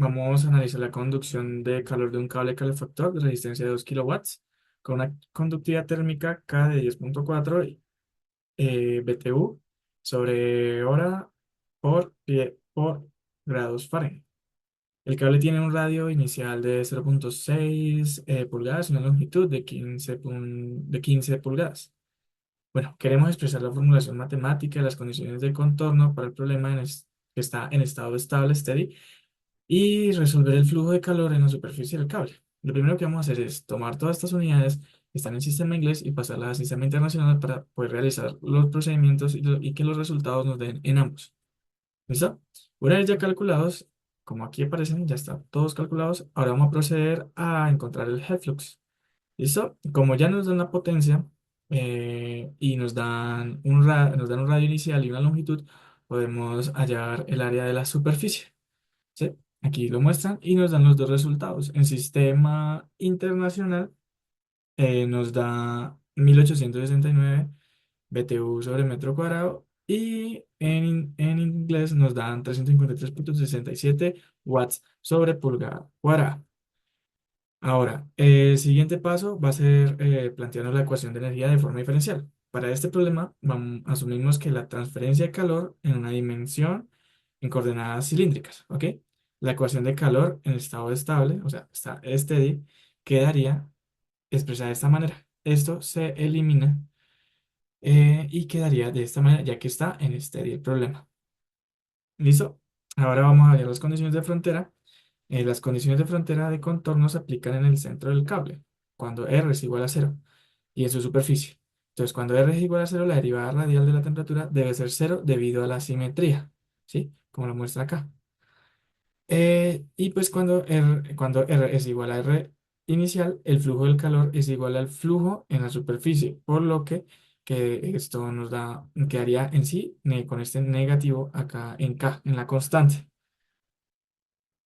vamos a analizar la conducción de calor de un cable calefactor de resistencia de 2 kilowatts con una conductividad térmica K de 10.4 BTU sobre hora por, por grados Fahrenheit. El cable tiene un radio inicial de 0.6 pulgadas y una longitud de 15 pulgadas. Bueno, queremos expresar la formulación matemática de las condiciones de contorno para el problema que está en estado estable, steady, y resolver el flujo de calor en la superficie del cable. Lo primero que vamos a hacer es tomar todas estas unidades que están en el sistema inglés y pasarlas al sistema internacional para poder realizar los procedimientos y que los resultados nos den en ambos. ¿Listo? Una vez ya calculados, como aquí aparecen, ya están todos calculados, ahora vamos a proceder a encontrar el head flux. ¿Listo? Como ya nos dan la potencia y nos dan un radio inicial y una longitud, podemos hallar el área de la superficie. ¿Sí? Aquí lo muestran y nos dan los dos resultados. En sistema internacional nos da 1869 BTU sobre metro cuadrado y en inglés nos dan 353.67 watts sobre pulgada cuadrada. Ahora, el siguiente paso va a ser plantearnos la ecuación de energía de forma diferencial. Para este problema, asumimos que la transferencia de calor en una dimensión en coordenadas cilíndricas, ¿ok? La ecuación de calor en estado estable, o sea, está steady, quedaría expresada de esta manera. Esto se elimina y quedaría de esta manera, ya que está en steady el problema. ¿Listo? Ahora vamos a ver las condiciones de frontera. Las condiciones de frontera de contorno se aplican en el centro del cable, cuando R es igual a cero, y en su superficie. Entonces, cuando R es igual a cero, la derivada radial de la temperatura debe ser cero debido a la simetría, ¿sí? Como lo muestra acá. Y pues cuando R es igual a R inicial, el flujo del calor es igual al flujo en la superficie, por lo que esto nos quedaría en sí con este negativo acá en K, en la constante.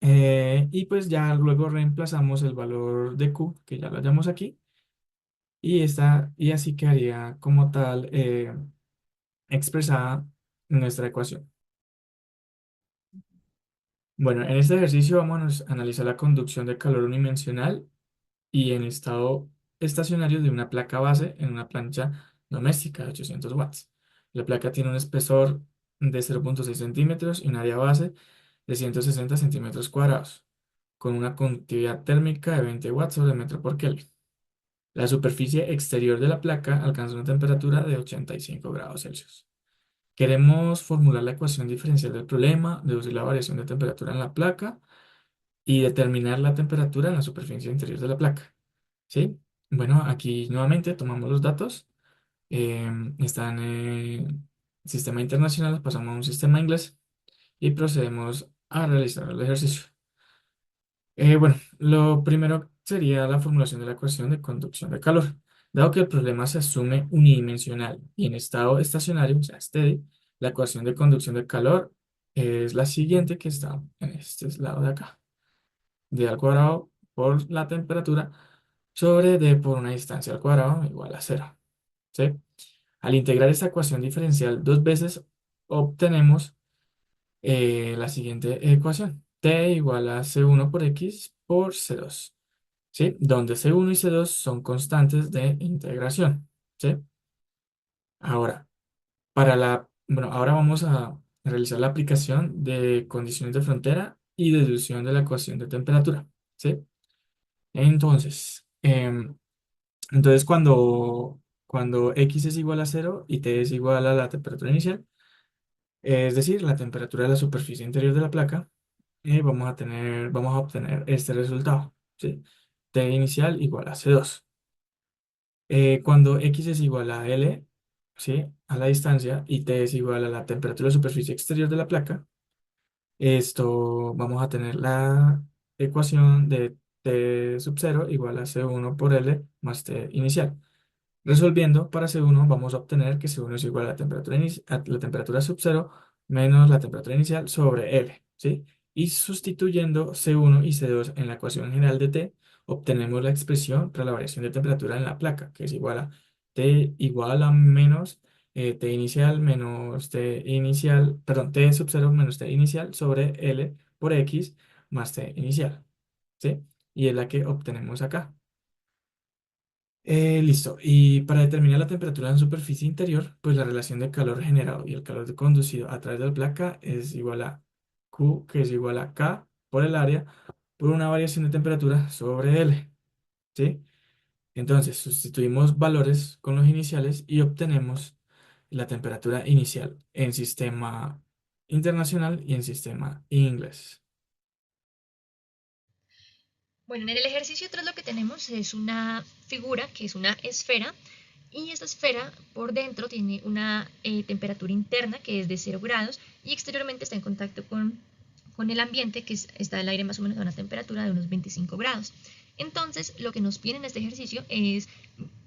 Y pues ya luego reemplazamos el valor de Q, que ya lo hallamos aquí, y así quedaría como tal expresada nuestra ecuación. Bueno, en este ejercicio vamos a analizar la conducción de calor unidimensional y en estado estacionario de una placa base en una plancha doméstica de 800 watts. La placa tiene un espesor de 0.6 centímetros y un área base de 160 centímetros cuadrados, con una conductividad térmica de 20 watts sobre metro por Kelvin. La superficie exterior de la placa alcanza una temperatura de 85 grados Celsius. Queremos formular la ecuación diferencial del problema, deducir la variación de temperatura en la placa y determinar la temperatura en la superficie interior de la placa. ¿Sí? Bueno, aquí nuevamente tomamos los datos. Están en sistema internacional, pasamos a un sistema inglés y procedemos a realizar el ejercicio. Bueno, lo primero sería la formulación de la ecuación de conducción de calor. Dado que el problema se asume unidimensional y en estado estacionario, o sea, steady, la ecuación de conducción de calor es la siguiente que está en este lado de acá. D al cuadrado por la temperatura sobre D por una distancia al cuadrado igual a cero. ¿Sí? Al integrar esta ecuación diferencial dos veces, obtenemos la siguiente ecuación. T igual a C1 por X por C2. ¿Sí? Donde C1 y C2 son constantes de integración. ¿Sí? Ahora, bueno, ahora vamos a realizar la aplicación de condiciones de frontera y deducción de la ecuación de temperatura. ¿Sí? Entonces, cuando X es igual a cero y T es igual a la temperatura inicial, es decir, la temperatura de la superficie interior de la placa, vamos a obtener este resultado, ¿sí? T inicial igual a C2. Cuando X es igual a L, ¿sí? A la distancia, y T es igual a la temperatura de la superficie exterior de la placa, esto vamos a tener la ecuación de T sub 0 igual a C1 por L más T inicial. Resolviendo para C1 vamos a obtener que C1 es igual a la temperatura sub cero menos la temperatura inicial sobre L, ¿sí? Y sustituyendo C1 y C2 en la ecuación general de T, obtenemos la expresión para la variación de temperatura en la placa, que es igual a T igual a menos T inicial menos T inicial, perdón, T sub cero menos T inicial sobre L por X más T inicial, ¿sí? Y es la que obtenemos acá. Listo. Y para determinar la temperatura en superficie interior, pues la relación de calor generado y el calor conducido a través de la placa es igual a Q, que es igual a K por el área, por una variación de temperatura sobre L, ¿sí? Entonces, sustituimos valores con los iniciales y obtenemos la temperatura inicial en sistema internacional y en sistema inglés. Bueno, en el ejercicio 3 lo que tenemos es una figura que es una esfera y esta esfera por dentro tiene una temperatura interna que es de 0 grados y exteriormente está en contacto con el ambiente que está el aire más o menos a una temperatura de unos 25 grados. Entonces, lo que nos pide en este ejercicio es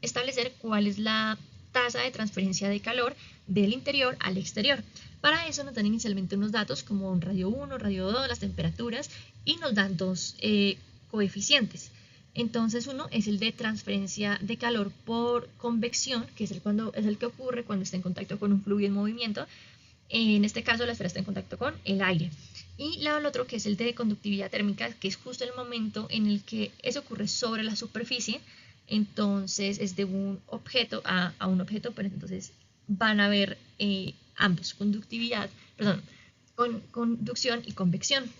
establecer cuál es la tasa de transferencia de calor del interior al exterior. Para eso nos dan inicialmente unos datos como un radio 1, radio 2, las temperaturas y nos dan dos coeficientes. Entonces uno es el de transferencia de calor por convección, que es el que ocurre cuando está en contacto con un fluido en movimiento. En este caso la esfera está en contacto con el aire. Y el otro que es el de conductividad térmica, que es justo el momento en el que eso ocurre sobre la superficie. Entonces es de un objeto a un objeto, pero entonces van a haber ambos, conducción y convección.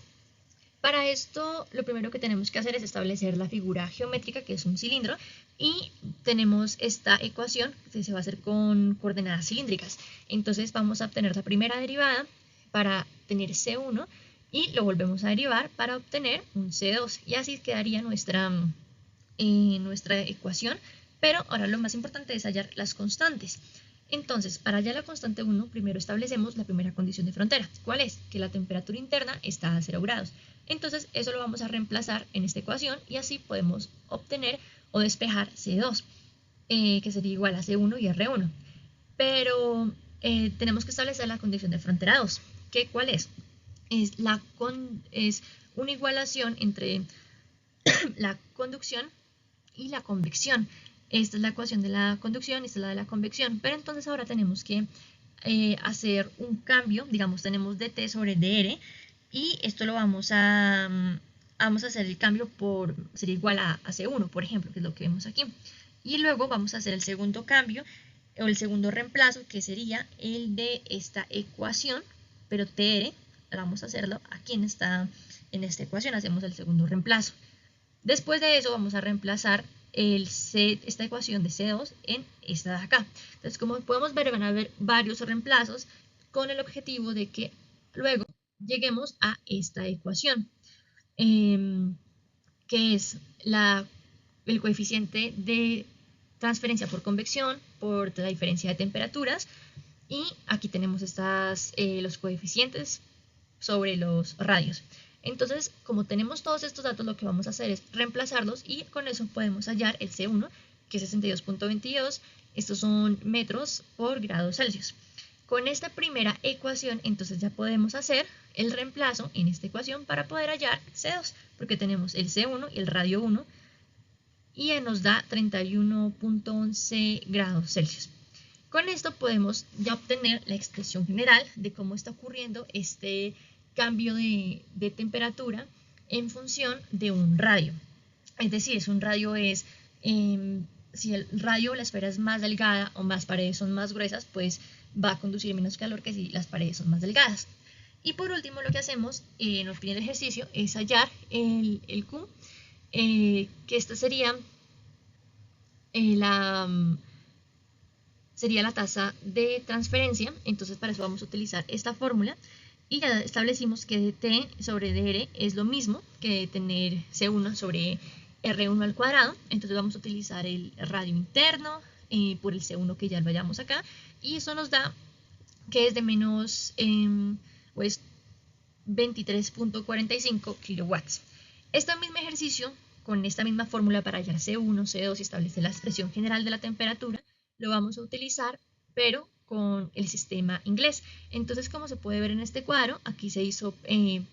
Para esto, lo primero que tenemos que hacer es establecer la figura geométrica, que es un cilindro, y tenemos esta ecuación que se va a hacer con coordenadas cilíndricas. Entonces vamos a obtener la primera derivada para tener C1 y lo volvemos a derivar para obtener un C2. Y así quedaría nuestra ecuación, pero ahora lo más importante es hallar las constantes. Entonces, para hallar la constante 1, primero establecemos la primera condición de frontera. ¿Cuál es? Que la temperatura interna está a 0 grados. Entonces, eso lo vamos a reemplazar en esta ecuación y así podemos obtener o despejar C2, que sería igual a C1 y R1. Pero tenemos que establecer la condición de frontera 2. ¿Cuál es? Es una igualación entre la conducción y la convección. Esta es la ecuación de la conducción, esta es la de la convección, pero entonces ahora tenemos que hacer un cambio, digamos tenemos dt sobre dr y esto lo vamos a hacer el cambio sería igual a C1, por ejemplo, que es lo que vemos aquí. Y luego vamos a hacer el segundo cambio o el segundo reemplazo, que sería el de esta ecuación, pero tr, vamos a hacerlo aquí en esta ecuación, hacemos el segundo reemplazo. Después de eso vamos a reemplazar esta ecuación de C2 en esta de acá. Entonces, como podemos ver, van a haber varios reemplazos con el objetivo de que luego lleguemos a esta ecuación, que es el coeficiente de transferencia por convección por la diferencia de temperaturas. Y aquí tenemos los coeficientes sobre los radios. Entonces, como tenemos todos estos datos, lo que vamos a hacer es reemplazarlos y con eso podemos hallar el C1, que es 62.22. Estos son metros por grados Celsius. Con esta primera ecuación, entonces ya podemos hacer el reemplazo en esta ecuación para poder hallar C2, porque tenemos el C1 y el radio 1 y nos da 31.11 grados Celsius. Con esto podemos ya obtener la expresión general de cómo está ocurriendo este cambio de temperatura en función de un radio. Es decir, si un radio si el radio, la esfera es más delgada o más paredes son más gruesas, pues va a conducir menos calor que si las paredes son más delgadas. Y por último, lo que hacemos en el primer ejercicio es hallar el Q, que esta eh, la, sería la tasa de transferencia. Entonces para eso vamos a utilizar esta fórmula y ya establecimos que dt sobre dr es lo mismo que tener C1 sobre R1 al cuadrado. Entonces vamos a utilizar el radio interno por el C1 que ya lo hallamos acá y eso nos da que es de menos pues 23.45 kilowatts. Este mismo ejercicio, con esta misma fórmula para hallar C1, C2 y establecer la expresión general de la temperatura, lo vamos a utilizar, pero con el sistema inglés. Entonces, como se puede ver en este cuadro, aquí se hizo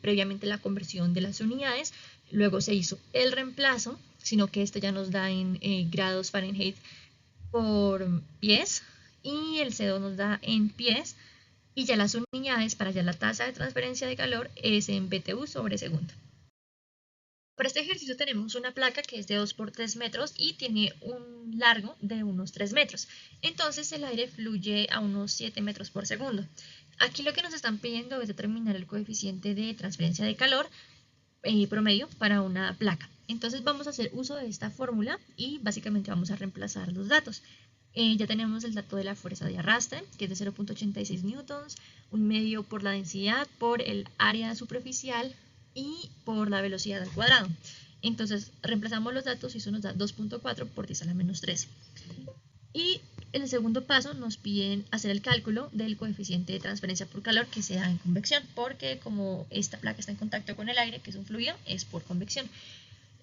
previamente la conversión de las unidades, luego se hizo el reemplazo, sino que este ya nos da en grados Fahrenheit por pies, y el C2 nos da en pies, y ya las unidades para hallar la tasa de transferencia de calor es en BTU sobre segundo. Para este ejercicio tenemos una placa que es de 2 por 3 metros y tiene un largo de unos 3 metros. Entonces el aire fluye a unos 7 metros por segundo. Aquí lo que nos están pidiendo es determinar el coeficiente de transferencia de calor promedio para una placa. Entonces vamos a hacer uso de esta fórmula y básicamente vamos a reemplazar los datos. Ya tenemos el dato de la fuerza de arrastre, que es de 0.86 newtons, un medio por la densidad, por el área superficial y por la velocidad al cuadrado. Entonces reemplazamos los datos y eso nos da 2.4 por 10 a la menos 3. Y en el segundo paso nos piden hacer el cálculo del coeficiente de transferencia por calor que se da en convección, porque como esta placa está en contacto con el aire, que es un fluido, es por convección.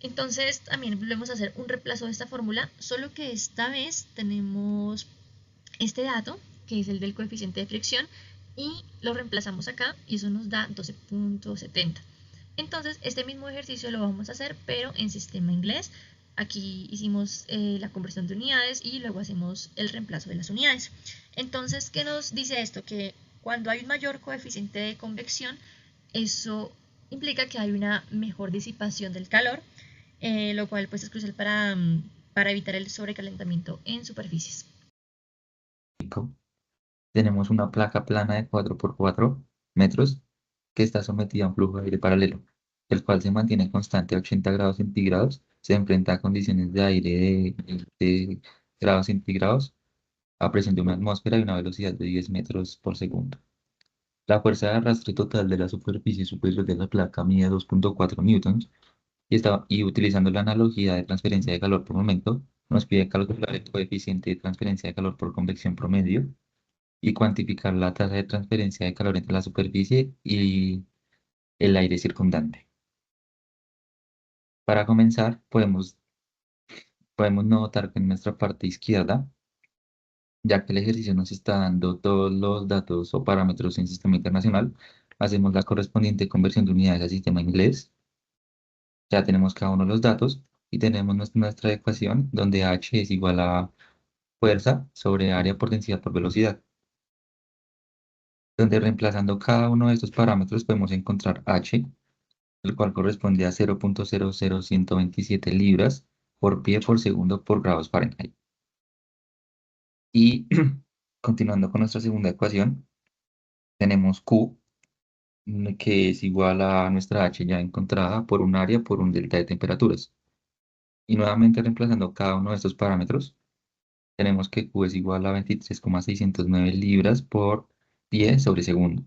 Entonces también volvemos a hacer un reemplazo de esta fórmula, solo que esta vez tenemos este dato, que es el del coeficiente de fricción, y lo reemplazamos acá y eso nos da 12.70. Entonces, este mismo ejercicio lo vamos a hacer, pero en sistema inglés. Aquí hicimos la conversión de unidades y luego hacemos el reemplazo de las unidades. Entonces, ¿qué nos dice esto? Que cuando hay un mayor coeficiente de convección, eso implica que hay una mejor disipación del calor, lo cual pues es crucial para evitar el sobrecalentamiento en superficies. Tenemos una placa plana de 4 por 4 metros que está sometida a un flujo de aire paralelo, el cual se mantiene constante a 80 grados centígrados, se enfrenta a condiciones de aire de 20 grados centígrados a presión de una atmósfera y una velocidad de 10 metros por segundo. La fuerza de arrastre total de la superficie superior de la placa mide 2.4 newtons y utilizando la analogía de transferencia de calor por momento, nos pide calcular el coeficiente de transferencia de calor por convección promedio y cuantificar la tasa de transferencia de calor entre la superficie y el aire circundante. Para comenzar, podemos notar que en nuestra parte izquierda, ya que el ejercicio nos está dando todos los datos o parámetros en sistema internacional, hacemos la correspondiente conversión de unidades al sistema inglés. Ya tenemos cada uno de los datos y tenemos nuestra ecuación donde H es igual a fuerza sobre área por densidad por velocidad, donde reemplazando cada uno de estos parámetros podemos encontrar H, el cual corresponde a 0.00127 libras por pie por segundo por grados Fahrenheit. Y continuando con nuestra segunda ecuación, tenemos Q, que es igual a nuestra H ya encontrada por un área por un delta de temperaturas. Y nuevamente reemplazando cada uno de estos parámetros, tenemos que Q es igual a 23,609 libras por pie sobre segundo.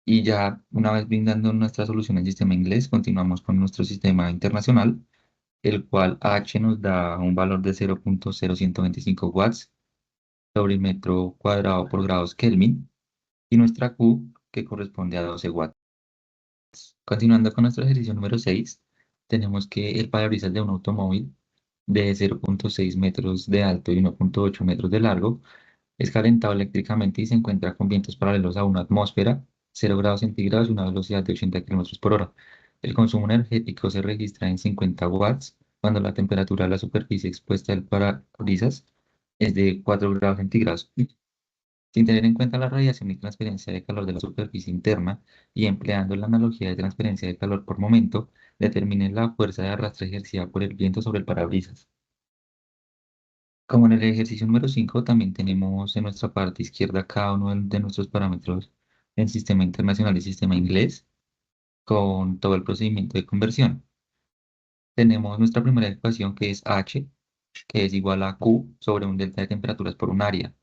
Y ya una vez brindando nuestra solución en sistema inglés, continuamos con nuestro sistema internacional, el cual H nos da un valor de 0.0125 watts sobre metro cuadrado por grados Kelvin y nuestra Q que corresponde a 12 watts. Continuando con nuestro ejercicio número 6, tenemos que el parabrisas de un automóvil de 0.6 metros de alto y 1.8 metros de largo es calentado eléctricamente y se encuentra con vientos paralelos a una atmósfera, 0 grados centígrados y una velocidad de 80 kilómetros por hora. El consumo energético se registra en 50 watts cuando la temperatura de la superficie expuesta del parabrisas es de 4 grados centígrados. Sin tener en cuenta la radiación y transferencia de calor de la superficie interna y empleando la analogía de transferencia de calor por momento, determine la fuerza de arrastre ejercida por el viento sobre el parabrisas. Como en el ejercicio número 5, también tenemos en nuestra parte izquierda cada uno de nuestros parámetros en sistema internacional y sistema inglés con todo el procedimiento de conversión. Tenemos nuestra primera ecuación que es H, que es igual a Q sobre un delta de temperaturas por un área.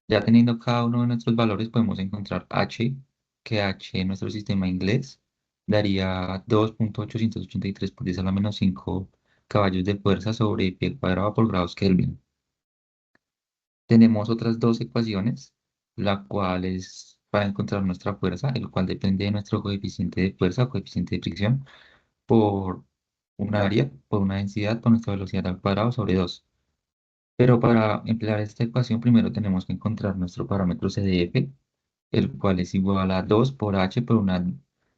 Ya teniendo cada uno de nuestros valores podemos encontrar H, que H en nuestro sistema inglés daría 2.883 por 10 a la menos 5 caballos de fuerza sobre pie cuadrado por grados Kelvin. Tenemos otras dos ecuaciones, la cual es para encontrar nuestra fuerza, el cual depende de nuestro coeficiente de fuerza o coeficiente de fricción por un área, por una densidad, por nuestra velocidad al cuadrado sobre 2. Pero para emplear esta ecuación primero tenemos que encontrar nuestro parámetro CDF, el cual es igual a 2 por H por una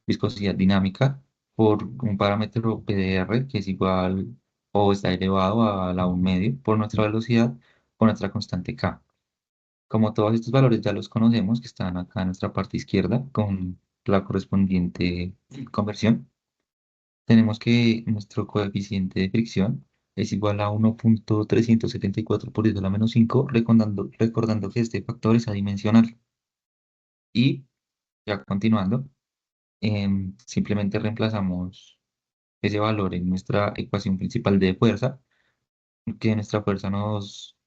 viscosidad dinámica por un parámetro PDR que es igual o está elevado a la 1 medio por nuestra velocidad por nuestra constante K. Como todos estos valores ya los conocemos, que están acá en nuestra parte izquierda con la correspondiente conversión, tenemos que nuestro coeficiente de fricción es igual a 1.374 por 10 a la menos 5, recordando que este factor es adimensional. Y ya continuando, simplemente reemplazamos ese valor en nuestra ecuación principal de fuerza, que nuestra fuerza nos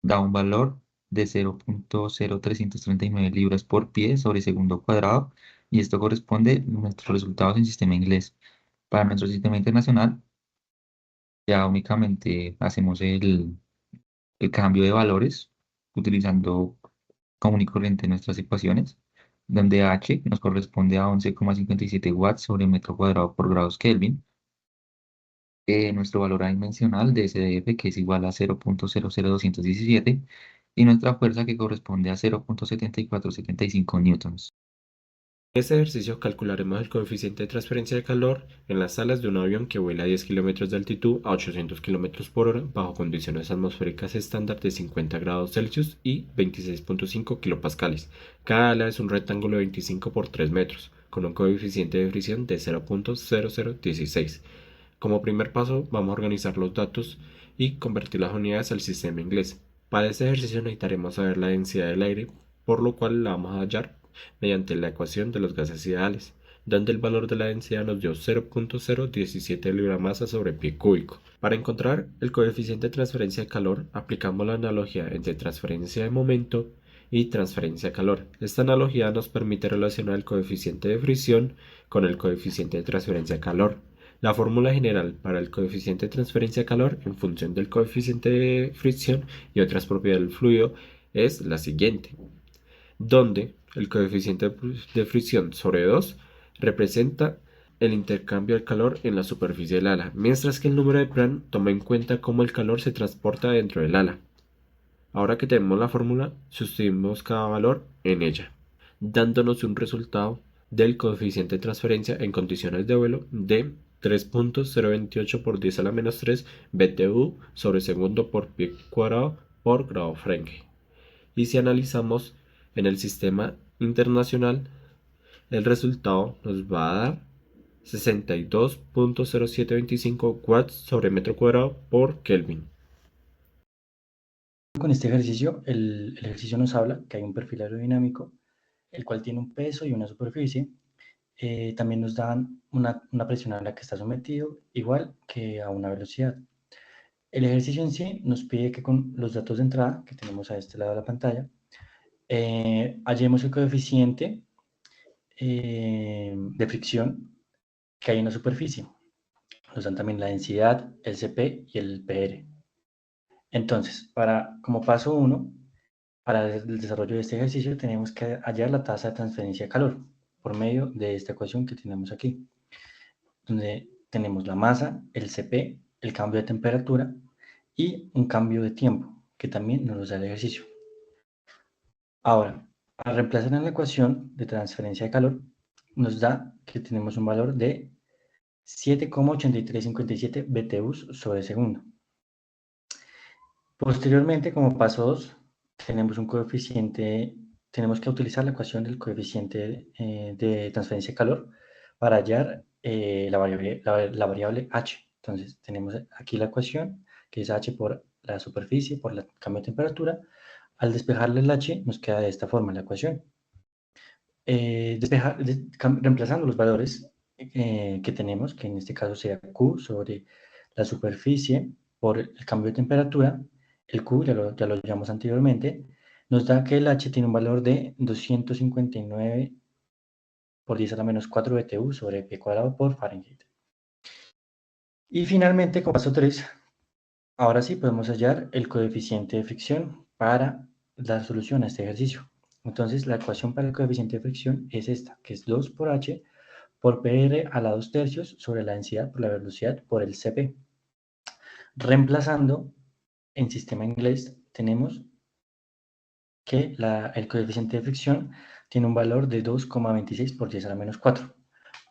da un valor de 0.0339 libras por pie sobre segundo cuadrado, y esto corresponde a nuestros resultados en sistema inglés. Para nuestro sistema internacional, ya únicamente hacemos el cambio de valores utilizando común y corriente nuestras ecuaciones, donde H nos corresponde a 11,57 watts sobre metro cuadrado por grados Kelvin, nuestro valor adimensional de SDF, que es igual a 0.00217, y nuestra fuerza, que corresponde a 0.7475 newtons. En este ejercicio calcularemos el coeficiente de transferencia de calor en las alas de un avión que vuela a 10 kilómetros de altitud a 800 kilómetros por hora bajo condiciones atmosféricas estándar de 50 grados Celsius y 26.5 kilopascales. Cada ala es un rectángulo de 25 por 3 metros, con un coeficiente de fricción de 0.0016. Como primer paso, vamos a organizar los datos y convertir las unidades al sistema inglés. Para este ejercicio necesitaremos saber la densidad del aire, por lo cual la vamos a hallar mediante la ecuación de los gases ideales, donde el valor de la densidad nos dio 0.017 libra-masa sobre pie cúbico. Para encontrar el coeficiente de transferencia de calor, aplicamos la analogía entre transferencia de momento y transferencia de calor. Esta analogía nos permite relacionar el coeficiente de fricción con el coeficiente de transferencia de calor. La fórmula general para el coeficiente de transferencia de calor en función del coeficiente de fricción y otras propiedades del fluido es la siguiente, donde el coeficiente de fricción sobre 2 representa el intercambio del calor en la superficie del ala, mientras que el número de Prandtl toma en cuenta cómo el calor se transporta dentro del ala. Ahora que tenemos la fórmula, sustituimos cada valor en ella, dándonos un resultado del coeficiente de transferencia en condiciones de vuelo de 3.028 por 10 a la menos 3 BTU sobre segundo por pie cuadrado por grado Fahrenheit. Y si analizamos en el sistema internacional, el resultado nos va a dar 62.0725 watts sobre metro cuadrado por Kelvin. Con este ejercicio, el ejercicio nos habla que hay un perfil aerodinámico, el cual tiene un peso y una superficie. También nos dan una presión a la que está sometido, igual que a una velocidad. El ejercicio en sí nos pide que con los datos de entrada que tenemos a este lado de la pantalla, hallemos el coeficiente de fricción que hay en la superficie. Nos dan también la densidad, el CP y el PR. Entonces, como paso 1, para el desarrollo de este ejercicio tenemos que hallar la tasa de transferencia de calor por medio de esta ecuación que tenemos aquí, donde tenemos la masa, el CP, el cambio de temperatura y un cambio de tiempo, que también nos da el ejercicio. Ahora, al reemplazar en la ecuación de transferencia de calor, nos da que tenemos un valor de 7,8357 BTUs sobre segundo. Posteriormente, como paso 2, tenemos tenemos que utilizar la ecuación del coeficiente de transferencia de calor para hallar la variable h. Entonces, tenemos aquí la ecuación, que es h por la superficie, por el cambio de temperatura. Al despejarle el h, nos queda de esta forma la ecuación. Reemplazando los valores que tenemos, que en este caso sería Q sobre la superficie por el cambio de temperatura, el Q ya lo llamamos anteriormente, nos da que el H tiene un valor de 259 por 10 a la menos 4 BTU sobre pi cuadrado por Fahrenheit. Y finalmente, con paso 3, ahora sí podemos hallar el coeficiente de fricción para dar solución a este ejercicio. Entonces, la ecuación para el coeficiente de fricción es esta, que es 2 por H por PR a la 2 tercios sobre la densidad por la velocidad por el CP. Reemplazando en sistema inglés, tenemos que el coeficiente de fricción tiene un valor de 2,26 por 10 a la menos 4.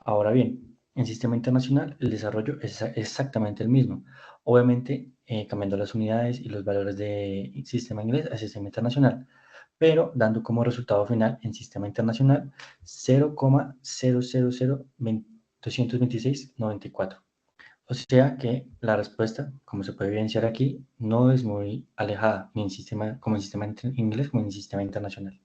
Ahora bien, en sistema internacional el desarrollo es exactamente el mismo. Obviamente, cambiando las unidades y los valores de sistema inglés a sistema internacional, pero dando como resultado final en sistema internacional 0,000 226,94. O sea que la respuesta, como se puede evidenciar aquí, no es muy alejada ni en sistema, como en sistema inglés como en sistema internacional.